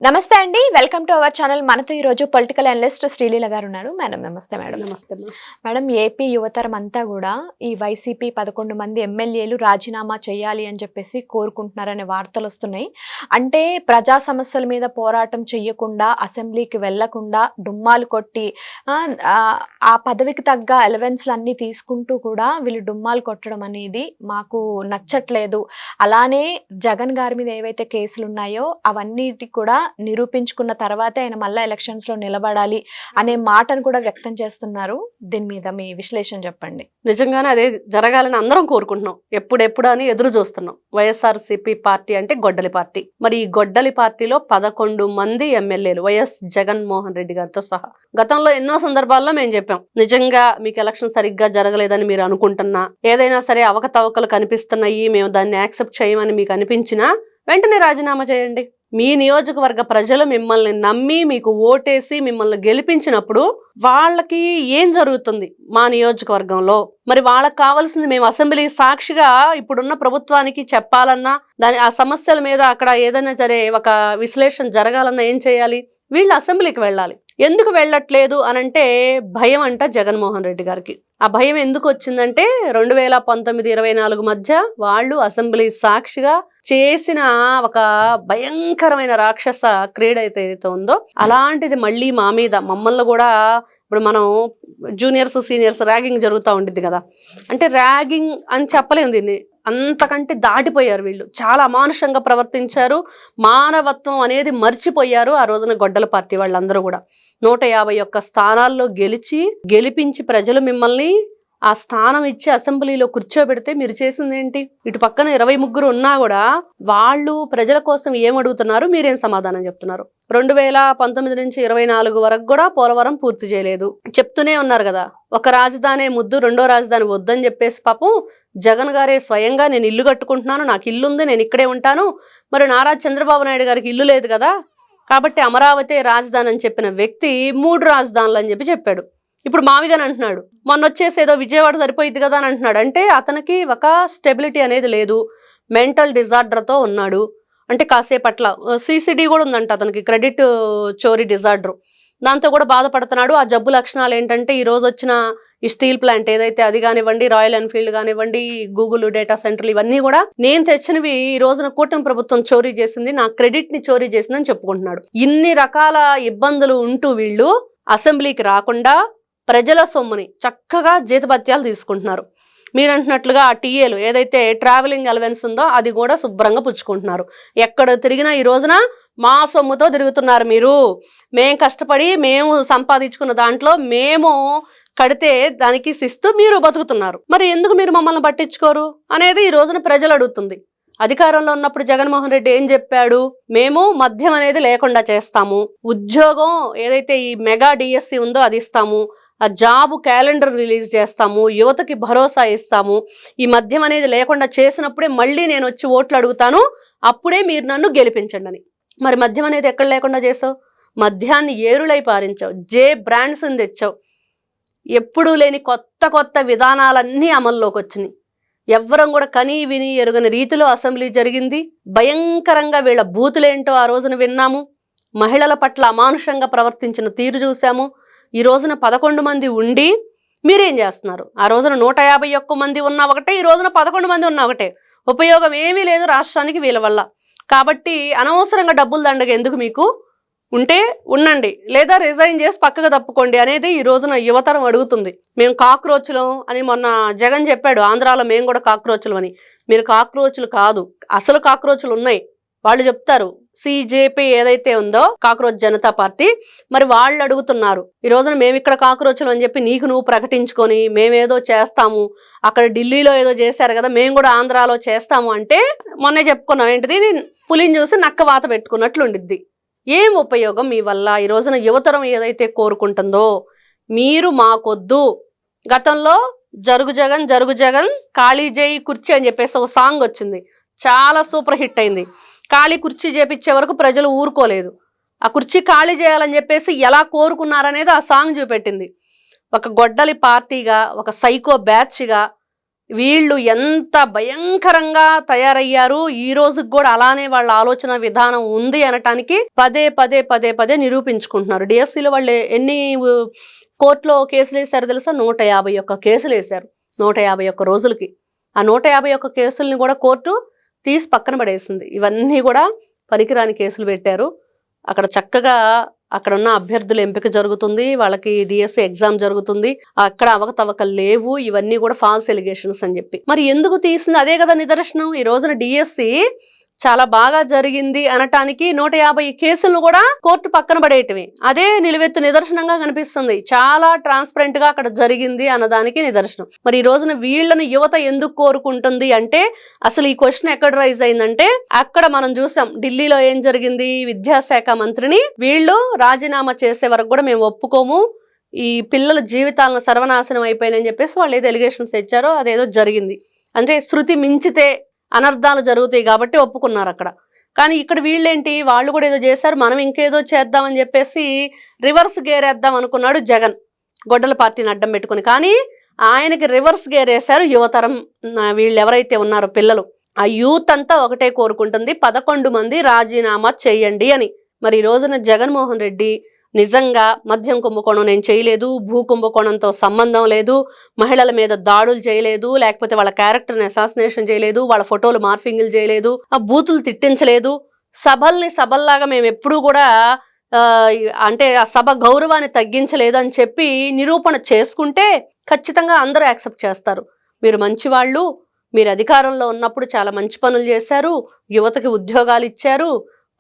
నమస్తే అండి, welcome to our channel. మనతో ఈరోజు పొలిటికల్ అనలిస్ట్ శ్రీలీల గారు ఉన్నారు. మేడం నమస్తే. మేడం నమస్తే. మేడం, ఏపీ యువతరం అంతా కూడా ఈ వైసీపీ 11 మంది ఎమ్మెల్యేలు రాజీనామా చేయాలి అని చెప్పేసి కోరుకుంటున్నారనే వార్తలు వస్తున్నాయి. అంటే ప్రజా సమస్యల మీద పోరాటం చెయ్యకుండా, అసెంబ్లీకి వెళ్లకుండా, డుమ్మాలు కొట్టి ఆ పదవికి తగ్గ అలవెన్స్లు అన్నీ తీసుకుంటూ కూడా వీళ్ళు డుమ్మాలు కొట్టడం అనేది మాకు నచ్చట్లేదు. అలానే జగన్ గారి మీద ఏవైతే కేసులు ఉన్నాయో అవన్నిటికి కూడా నిరూపించుకున్న తర్వాతే ఆయన మళ్ళా ఎలక్షన్స్ లో నిలబడాలి అనే మాటను కూడా వ్యక్తం చేస్తున్నారు. దీని మీద మీ విశ్లేషణ చెప్పండి. నిజంగానే అదే జరగాలని అందరం కోరుకుంటున్నాం. ఎప్పుడెప్పుడు అని ఎదురు చూస్తున్నాం. వైఎస్ఆర్సీపీ పార్టీ అంటే గొడ్డలి పార్టీ. మరి ఈ గొడ్డలి పార్టీలో 11 మంది ఎమ్మెల్యేలు వైఎస్ జగన్మోహన్ రెడ్డి గారితో సహా. గతంలో ఎన్నో సందర్భాల్లో మేము చెప్పాం, నిజంగా మీకు ఎలక్షన్ సరిగ్గా జరగలేదని మీరు అనుకుంటున్నా, ఏదైనా సరే అవకతవకలు కనిపిస్తున్నాయి, మేము దాన్ని యాక్సెప్ట్ చేయమని మీకు అనిపించినా వెంటనే రాజీనామా చేయండి. మీ నియోజకవర్గ ప్రజలు మిమ్మల్ని నమ్మి మీకు ఓటేసి మిమ్మల్ని గెలిపించినప్పుడు వాళ్ళకి ఏం జరుగుతుంది మా నియోజకవర్గంలో? మరి వాళ్ళకి కావాల్సింది మేము అసెంబ్లీ సాక్షిగా ఇప్పుడున్న ప్రభుత్వానికి చెప్పాలన్నా, ఆ సమస్యల మీద అక్కడ ఏదైనా సరే ఒక విశ్లేషణ జరగాలన్నా ఏం చేయాలి? వీళ్ళు అసెంబ్లీకి వెళ్ళాలి. ఎందుకు వెళ్ళట్లేదు అనంటే భయం అంట జగన్మోహన్ రెడ్డి గారికి. ఆ భయం ఎందుకు వచ్చిందంటే 2019-24 మధ్య వాళ్ళు అసెంబ్లీ సాక్షిగా చేసిన ఒక భయంకరమైన రాక్షస క్రీడ అయితే ఉందో అలాంటిది మళ్ళీ మా మీద, మమ్మల్ని కూడా ఇప్పుడు మనం జూనియర్స్ సీనియర్స్ ర్యాగింగ్ జరుగుతూ ఉంటుంది కదా, అంటే ర్యాగింగ్ అని చెప్పలేము దీన్ని, అంతకంటే దాటిపోయారు వీళ్ళు. చాలా అమానుషంగా ప్రవర్తించారు. మానవత్వం అనేది మర్చిపోయారు ఆ రోజున గొడ్డల పార్టీ వాళ్ళందరూ కూడా. 151 స్థానాల్లో గెలిపించి ప్రజలు మిమ్మల్ని ఆ స్థానం ఇచ్చి అసెంబ్లీలో కూర్చోబెడితే మీరు చేసింది ఏంటి? ఇటు పక్కన 23 ఉన్నా కూడా వాళ్ళు ప్రజల కోసం ఏం అడుగుతున్నారు, మీరేం సమాధానం చెప్తున్నారు? 2019 నుంచి 24 వరకు కూడా పోలవరం పూర్తి చేయలేదు. చెప్తూనే ఉన్నారు కదా, ఒక రాజధాని ముద్దు, రెండో రాజధాని వద్దని చెప్పేసి పాపం జగన్ గారే స్వయంగా నేను ఇల్లు కట్టుకుంటున్నాను, నాకు ఇల్లు ఉంది, నేను ఇక్కడే ఉంటాను. మరి నారా చంద్రబాబు నాయుడు గారికి ఇల్లు లేదు కదా, కాబట్టి అమరావతి రాజధాని అని చెప్పిన వ్యక్తి 3 రాజధానులు అని చెప్పాడు. ఇప్పుడు మావిగాని అంటున్నాడు, మొన్న వచ్చేసి ఏదో విజయవాడ సరిపోయింది కదా అని అంటున్నాడు. అంటే అతనికి ఒక స్టెబిలిటీ అనేది లేదు, మెంటల్ డిజార్డర్తో ఉన్నాడు. అంటే కాసేపట్ల సిసిడి కూడా ఉందంట అతనికి, క్రెడిట్ చోరీ డిజార్డర్. దాంతో కూడా బాధపడుతున్నాడు. ఆ జబ్బు లక్షణాలు ఏంటంటే ఈ రోజు వచ్చిన ఈ స్టీల్ ప్లాంట్ ఏదైతే అది కానివ్వండి, రాయల్ ఎన్ఫీల్డ్ కానివ్వండి, గూగుల్ డేటా సెంటర్లు, ఇవన్నీ కూడా నేను తెచ్చినవి ఈ రోజున కూటమి ప్రభుత్వం చోరీ చేసింది, నా క్రెడిట్ ని చోరీ చేసిందని చెప్పుకుంటున్నాడు. ఇన్ని రకాల ఇబ్బందులు ఉంటూ వీళ్ళు అసెంబ్లీకి రాకుండా ప్రజల సొమ్ముని చక్కగా జీతభత్యాలు తీసుకుంటున్నారు. మీరు అంటున్నట్లుగా ఆ టీఏలు ఏదైతే ట్రావెలింగ్ అలవెన్స్ ఉందో అది కూడా శుభ్రంగా పుచ్చుకుంటున్నారు. ఎక్కడ తిరిగినా ఈ రోజున మా సొమ్ముతో తిరుగుతున్నారు మీరు, మేము కష్టపడి మేము సంపాదించుకున్న దాంట్లో మేము కడితే దానికి శిస్తూ మీరు బతుకుతున్నారు, మరి ఎందుకు మీరు మమ్మల్ని పట్టించుకోరు అనేది ఈ రోజున ప్రజలు అడుగుతుంది. అధికారంలో ఉన్నప్పుడు జగన్మోహన్ రెడ్డి ఏం చెప్పాడు? మేము మద్యం అనేది లేకుండా చేస్తాము, ఉద్యోగం ఏదైతే ఈ మెగా డిఎస్సి ఉందో అది ఇస్తాము, ఆ జాబు క్యాలెండర్ రిలీజ్ చేస్తాము, యువతకి భరోసా ఇస్తాము, ఈ మద్యం అనేది లేకుండా చేసినప్పుడే మళ్ళీ నేను వచ్చి ఓట్లు అడుగుతాను, అప్పుడే మీరు నన్ను గెలిపించండి అని. మరి మద్యం అనేది ఎక్కడ లేకుండా చేసావు? మద్యాన్ని ఏరులై పారించావు, బ్రాండ్స్ని తెచ్చావు, ఎప్పుడూ లేని కొత్త విధానాలన్నీ అమల్లోకి వచ్చినాయి. ఎవ్వరం కూడా కనీ విని ఎరుగని రీతిలో అసెంబ్లీ జరిగింది. భయంకరంగా వీళ్ళ బూతులేంటో ఆ రోజున విన్నాము. మహిళల పట్ల అమానుషంగా ప్రవర్తించిన తీరు చూసాము. ఈ రోజున 11 మంది ఉండి మీరేం చేస్తున్నారు? ఆ రోజున 151 మంది ఉన్నా ఒకటే, ఈ రోజున 11 మంది ఉన్నా ఒకటే. ఉపయోగం ఏమీ లేదు రాష్ట్రానికి వీళ్ళ వల్ల. కాబట్టి అనవసరంగా డబ్బులు దండగ ఎందుకు? మీకు ఉంటే ఉండండి, లేదా రిజైన్ చేసి పక్కకు తప్పుకోండి అనేది ఈ రోజున యువతరం అడుగుతుంది. మేము కాక్రోచ్లం అని మొన్న జగన్ చెప్పాడు, ఆంధ్రాలో మేము కూడా కాక్రోచ్లం అని. మీరు కాక్రోచ్లు కాదు, అసలు కాక్రోచ్లు ఉన్నాయి. వాళ్ళు చెప్తారు, సిజేపీ ఏదైతే ఉందో కాక్రోచ్ జనతా పార్టీ, మరి వాళ్ళు అడుగుతున్నారు ఈ రోజున మేము ఇక్కడ కాక్రోచ్లు అని చెప్పి నీకు నువ్వు ప్రకటించుకొని మేమేదో చేస్తాము, అక్కడ ఢిల్లీలో ఏదో చేశారు కదా మేము కూడా ఆంధ్రాలో చేస్తాము అంటే మొన్నే చెప్పుకున్నాం ఏంటిది, పులిని చూసి నక్క వాత పెట్టుకున్నట్లు ఉండిద్ది. ఏం ఉపయోగం మీ వల్ల? ఈ రోజున యువతరం ఏదైతే కోరుకుంటుందో మీరు మాకొద్దు. గతంలో జరుగు జగన్ ఖాళీ చేయి కుర్చీ అని చెప్పేసి ఒక సాంగ్ వచ్చింది, చాలా సూపర్ హిట్ అయింది. ఖాళీ కుర్చీ చేపించే వరకు ప్రజలు ఊరుకోలేదు. ఆ కుర్చీ ఖాళీ చేయాలని చెప్పేసి ఎలా కోరుకున్నారనేది ఆ సాంగ్ చూపెట్టింది. ఒక గొడ్డలి పార్టీగా, ఒక సైకో బ్యాచ్గా వీళ్ళు ఎంత భయంకరంగా తయారయ్యారు, ఈ రోజుకి కూడా అలానే వాళ్ళ ఆలోచన విధానం ఉంది అనటానికి పదే పదే పదే పదే నిరూపించుకుంటున్నారు. డిఎస్సిలో వాళ్ళు ఎన్ని కోర్టులో కేసులు వేశారు తెలుసా? 151 కేసులు వేశారు 151 రోజులకి. ఆ 151 కేసుల్ని కూడా కోర్టు తీసి పక్కన పడేసింది. ఇవన్నీ కూడా పనికిరాని కేసులు పెట్టారు. అక్కడ చక్కగా అక్కడ ఉన్న అభ్యర్థుల ఎంపిక జరుగుతుంది, వాళ్ళకి డిఎస్సి ఎగ్జామ్ జరుగుతుంది, అక్కడ అవకతవకలు లేవు, ఇవన్నీ కూడా ఫాల్స్ ఎలిగేషన్స్ అని చెప్పి. మరి ఎందుకు తీసింది? అదే కదా నిదర్శనం. ఈ రోజున డిఎస్సి చాలా బాగా జరిగింది అనటానికి 150 కేసులను కూడా కోర్టు పక్కన పడేయటమే అదే నిలువెత్తు నిదర్శనంగా కనిపిస్తుంది. చాలా ట్రాన్స్పరెంట్ గా అక్కడ జరిగింది అన్నదానికి నిదర్శనం. మరి ఈ రోజున వీళ్ళని యువత ఎందుకు కోరుకుంటుంది అంటే, అసలు ఈ క్వశ్చన్ ఎక్కడ రైజ్ అయిందంటే, అక్కడ మనం చూసాం ఢిల్లీలో ఏం జరిగింది. విద్యాశాఖ మంత్రిని వీళ్ళు రాజీనామా చేసే వరకు కూడా మేము ఒప్పుకోము, ఈ పిల్లల జీవితాలను సర్వనాశనం అయిపోయినని చెప్పేసి వాళ్ళు ఏదో ఎలిగేషన్స్ తెచ్చారో అదేదో జరిగింది. అంటే శృతి మించితే అనర్థాలు జరుగుతాయి కాబట్టి ఒప్పుకున్నారు అక్కడ. కానీ ఇక్కడ వీళ్ళేంటి, వాళ్ళు కూడా ఏదో చేశారు, మనం ఇంకేదో చేద్దామని చెప్పేసి రివర్స్ గేర్ వేద్దాం అనుకున్నాడు జగన్, గొడ్డల పార్టీని అడ్డం పెట్టుకుని. కానీ ఆయనకి రివర్స్ గేర్ వేశారు యువతరం. వీళ్ళు ఎవరైతే ఉన్నారో పిల్లలు, ఆ యూత్ అంతా ఒకటే కోరుకుంటుంది, 11 మంది రాజీనామా చేయండి అని. మరి ఈ రోజున జగన్మోహన్ రెడ్డి నిజంగా మద్యం కుంభకోణం నేను చేయలేదు, భూ కుంభకోణంతో సంబంధం లేదు, మహిళల మీద దాడులు చేయలేదు, లేకపోతే వాళ్ళ క్యారెక్టర్ని అసాసినేషన్ చేయలేదు, వాళ్ళ ఫోటోలు మార్ఫింగ్లు చేయలేదు, ఆ బూతులు తిట్టించలేదు, సభల్ని సభల్లాగా మేము ఎప్పుడూ కూడా అంటే ఆ సభ గౌరవాన్ని తగ్గించలేదు అని చెప్పి నిరూపణ చేసుకుంటే ఖచ్చితంగా అందరూ యాక్సెప్ట్ చేస్తారు. మీరు మంచివాళ్ళు, మీరు అధికారంలో ఉన్నప్పుడు చాలా మంచి పనులు చేశారు, యువతకి ఉద్యోగాలు ఇచ్చారు,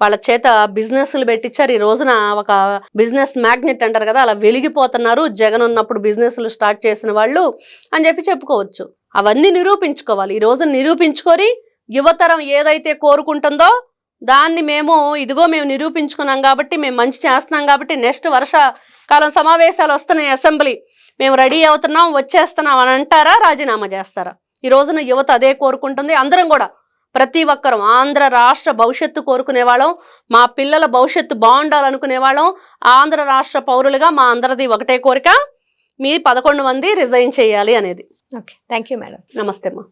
వాళ్ళ చేత బిజినెస్లు పెట్టించారు. ఈ రోజున ఒక బిజినెస్ మ్యాగ్నెట్ అంటారు కదా, అలా వెలిగిపోతున్నారు జగన్ ఉన్నప్పుడు బిజినెస్లు స్టార్ట్ చేసిన వాళ్ళు అని చెప్పి చెప్పుకోవచ్చు. అవన్నీ నిరూపించుకోవాలి. ఈ రోజున నిరూపించుకొని యువతరం ఏదైతే కోరుకుంటుందో దాన్ని మేము ఇదిగో మేము నిరూపించుకున్నాం కాబట్టి, మేము మంచి చేస్తున్నాం కాబట్టి, నెక్స్ట్ వర్షాకాలం సమావేశాలు వస్తున్నాయి, అసెంబ్లీ మేము రెడీ అవుతున్నాం, వచ్చేస్తున్నాం అని అంటారా, రాజీనామా చేస్తారా? ఈ రోజున యువత అదే కోరుకుంటుంది. అందరం కూడా ప్రతి ఒక్కరం ఆంధ్ర రాష్ట్ర భవిష్యత్తు కోరుకునే వాళ్ళం, మా పిల్లల భవిష్యత్తు బాగుండాలనుకునే వాళ్ళం, ఆంధ్ర రాష్ట్ర పౌరులుగా మా అందరిది ఒకటే కోరిక, మీ 11 మంది రిజైన్ చేయాలి అనేది. Okay, thank you madam. నమస్తే అమ్మా.